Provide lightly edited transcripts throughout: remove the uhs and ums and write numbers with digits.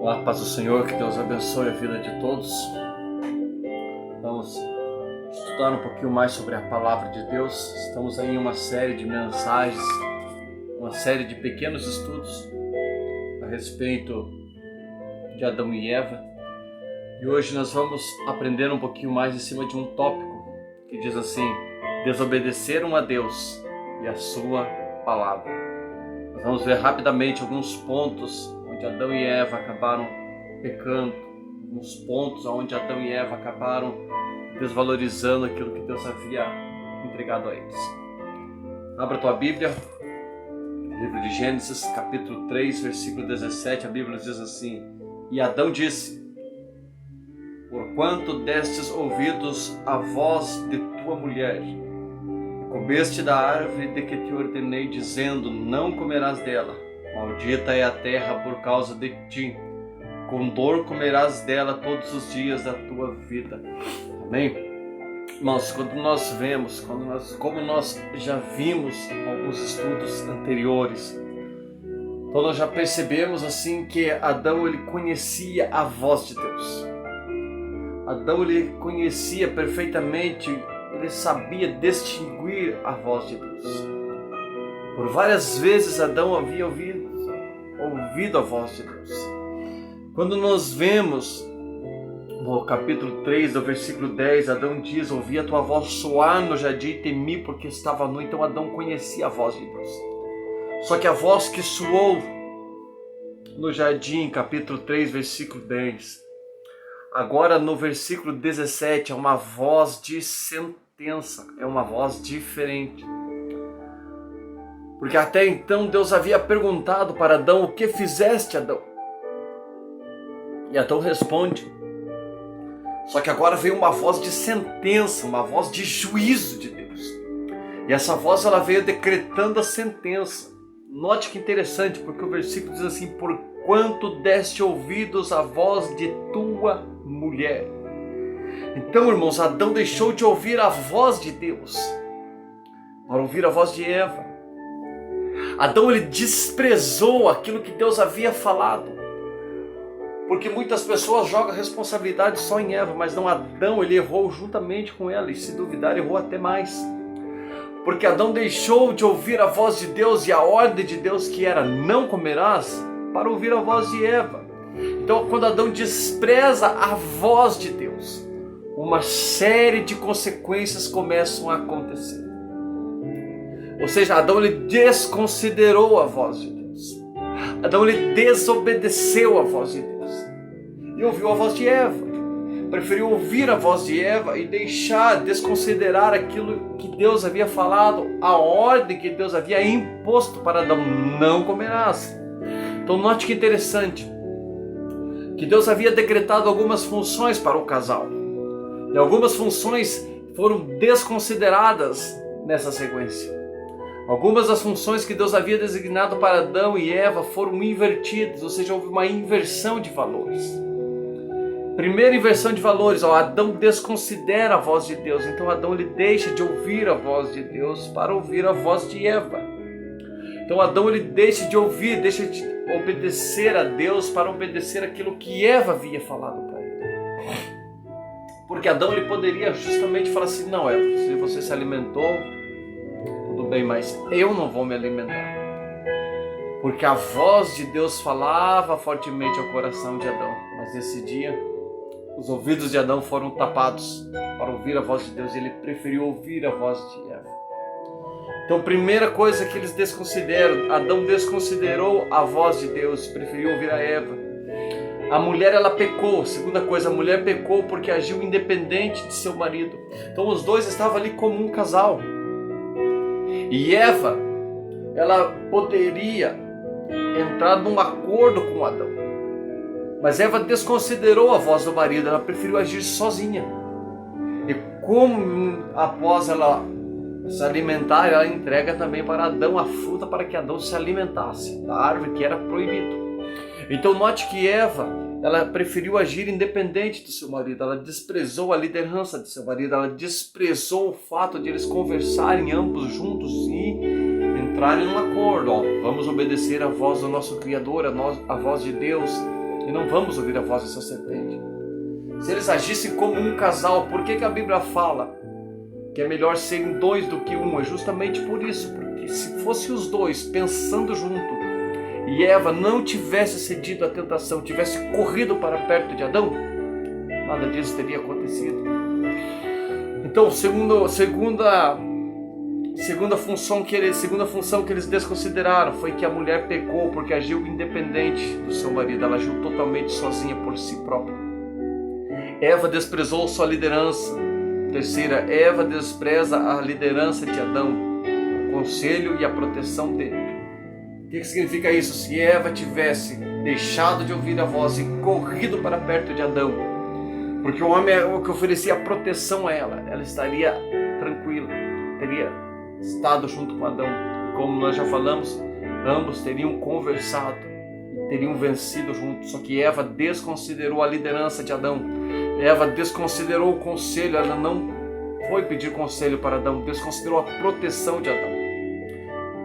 Olá, paz do Senhor, que Deus abençoe a vida de todos. Vamos estudar um pouquinho mais sobre a palavra de Deus. Estamos aí em uma série de mensagens, uma série de pequenos estudos a respeito de Adão e Eva. E hoje nós vamos aprender um pouquinho mais em cima de um tópico que diz assim: desobedeceram a Deus e a sua palavra. Nós vamos ver rapidamente alguns pontos onde Adão e Eva acabaram pecando, alguns pontos onde Adão e Eva acabaram desvalorizando aquilo que Deus havia entregado a eles. Abra a tua Bíblia, livro de Gênesis, capítulo 3, versículo 17, a Bíblia diz assim: E Adão disse: Porquanto destes ouvidos à voz de tua mulher, comeste da árvore de que te ordenei, dizendo: Não comerás dela. Maldita é a terra por causa de ti. Com dor comerás dela todos os dias da tua vida. Amém? Irmãos, como nós já vimos alguns estudos anteriores, então nós já percebemos assim que Adão ele conhecia a voz de Deus. Adão ele conhecia perfeitamente, ele sabia distinguir a voz de Deus. Por várias vezes Adão havia ouvido a voz de Deus. Quando nós vemos no capítulo 3, do versículo 10, Adão diz: Ouvi a tua voz soar no jardim e temi porque estava nu. Então Adão conhecia a voz de Deus. Só que a voz que soou no jardim, capítulo 3, versículo 10, agora no versículo 17 é uma voz de sentença, é uma voz diferente. Porque até então Deus havia perguntado para Adão: O que fizeste, Adão? E Adão responde. Só que agora veio uma voz de sentença, uma voz de juízo de Deus. E essa voz ela veio decretando a sentença. Note que interessante, porque o versículo diz assim: Porquanto deste ouvidos à voz de tua mulher. Então, irmãos, Adão deixou de ouvir a voz de Deus para ouvir a voz de Eva. Adão ele desprezou aquilo que Deus havia falado. Porque muitas pessoas jogam a responsabilidade só em Eva, mas não, Adão ele errou juntamente com ela, e se duvidar errou até mais. Porque Adão deixou de ouvir a voz de Deus e a ordem de Deus, que era não comerás, para ouvir a voz de Eva. Então quando Adão despreza a voz de Deus, uma série de consequências começam a acontecer. Ou seja, Adão ele desconsiderou a voz de Deus. Adão ele desobedeceu a voz de Deus e ouviu a voz de Eva. Preferiu ouvir a voz de Eva e desconsiderar aquilo que Deus havia falado, a ordem que Deus havia imposto para Adão: não comerás. Então note que interessante, que Deus havia decretado algumas funções para o casal, e algumas funções foram desconsideradas nessa sequência. Algumas das funções que Deus havia designado para Adão e Eva foram invertidas, ou seja, houve uma inversão de valores. Primeira inversão de valores: Adão desconsidera a voz de Deus, então Adão ele deixa de ouvir a voz de Deus para ouvir a voz de Eva. Então Adão ele deixa de ouvir, deixa de obedecer a Deus para obedecer aquilo que Eva havia falado para ele. Porque Adão ele poderia justamente falar assim: não, Eva, se você se alimentou, tudo bem, mas eu não vou me alimentar. Porque a voz de Deus falava fortemente ao coração de Adão. Mas nesse dia, os ouvidos de Adão foram tapados para ouvir a voz de Deus, e ele preferiu ouvir a voz de Eva. Então, primeira coisa que eles desconsideram: Adão desconsiderou a voz de Deus, preferiu ouvir a Eva. A mulher ela pecou. Segunda coisa, a mulher pecou porque agiu independente de seu marido. Então os dois estavam ali como um casal. E Eva, ela poderia entrar num acordo com Adão, mas Eva desconsiderou a voz do marido, ela preferiu agir sozinha. E como após ela se alimentar, ela entrega também para Adão a fruta para que Adão se alimentasse da árvore que era proibido. Então note que Eva, ela preferiu agir independente do seu marido, ela desprezou a liderança de seu marido, ela desprezou o fato de eles conversarem ambos juntos e entrarem num acordo. Vamos obedecer a voz do nosso Criador, a voz de Deus, e não vamos ouvir a voz dessa serpente. Se eles agissem como um casal, por que a Bíblia fala que é melhor serem dois do que um? É justamente por isso, porque se fossem os dois pensando junto e Eva não tivesse cedido à tentação, tivesse corrido para perto de Adão, nada disso teria acontecido. Então, segunda função que eles desconsideraram foi que a mulher pecou porque agiu independente do seu marido, ela agiu totalmente sozinha por si própria. Eva desprezou sua liderança. Terceira, Eva despreza a liderança de Adão, o conselho e a proteção dele. O que significa isso? Se Eva tivesse deixado de ouvir a voz e corrido para perto de Adão, porque o homem é o que oferecia proteção a ela estaria tranquila, teria estado junto com Adão. Como nós já falamos, ambos teriam conversado, teriam vencido juntos. Só que Eva desconsiderou a liderança de Adão. Eva desconsiderou o conselho, ela não foi pedir conselho para Adão, desconsiderou a proteção de Adão.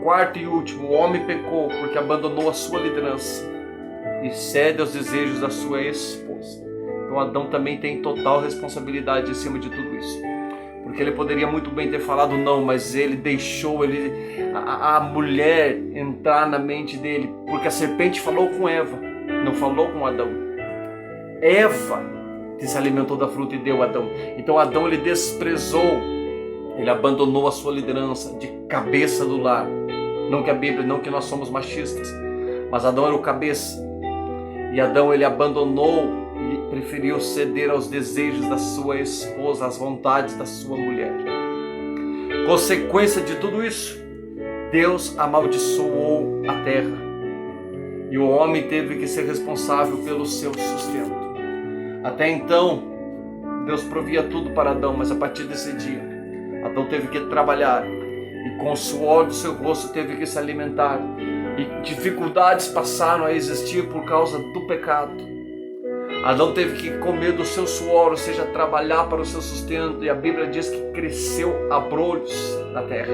Quarto e último, o homem pecou porque abandonou a sua liderança e cede aos desejos da sua esposa. Então Adão também tem total responsabilidade em cima de tudo isso. Porque ele poderia muito bem ter falado não, mas ele deixou a mulher entrar na mente dele, porque a serpente falou com Eva, não falou com Adão. Eva que se alimentou da fruta e deu a Adão. Então Adão ele desprezou, ele abandonou a sua liderança de cabeça do lar. Não que a Bíblia, não que nós somos machistas, mas Adão era o cabeça. E Adão ele abandonou e preferiu ceder aos desejos da sua esposa, às vontades da sua mulher. Consequência de tudo isso, Deus amaldiçoou a terra. E o homem teve que ser responsável pelo seu sustento. Até então, Deus provia tudo para Adão, mas a partir desse dia, Adão teve que trabalhar e com o suor do seu rosto teve que se alimentar. E dificuldades passaram a existir por causa do pecado. Adão teve que comer do seu suor, ou seja, trabalhar para o seu sustento. E a Bíblia diz que cresceu abrolhos na terra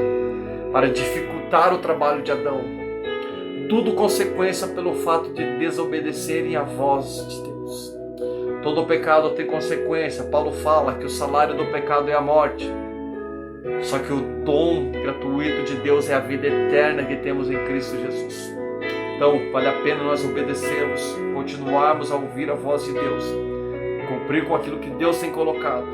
para dificultar o trabalho de Adão. Tudo consequência pelo fato de desobedecerem à voz de Deus. Todo pecado tem consequência. Paulo fala que o salário do pecado é a morte. Só que o dom gratuito de Deus é a vida eterna que temos em Cristo Jesus. Então, vale a pena nós obedecermos, continuarmos a ouvir a voz de Deus, cumprir com aquilo que Deus tem colocado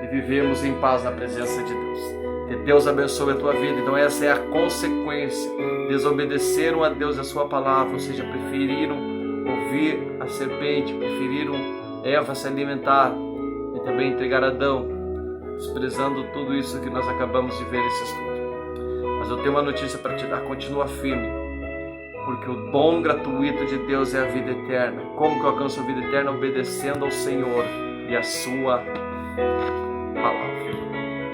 e vivermos em paz na presença de Deus. Que Deus abençoe a tua vida. Então essa é a consequência. Desobedeceram a Deus e a sua palavra, ou seja, preferiram ouvir a serpente, preferiram Eva se alimentar e também entregar Adão, desprezando tudo isso que nós acabamos de ver nesse estudo. Mas eu tenho uma notícia para te dar: continua firme, porque o dom gratuito de Deus é a vida eterna. Como que eu alcanço a vida eterna? Obedecendo ao Senhor e a sua palavra.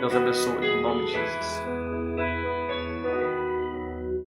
Deus abençoe, em nome de Jesus.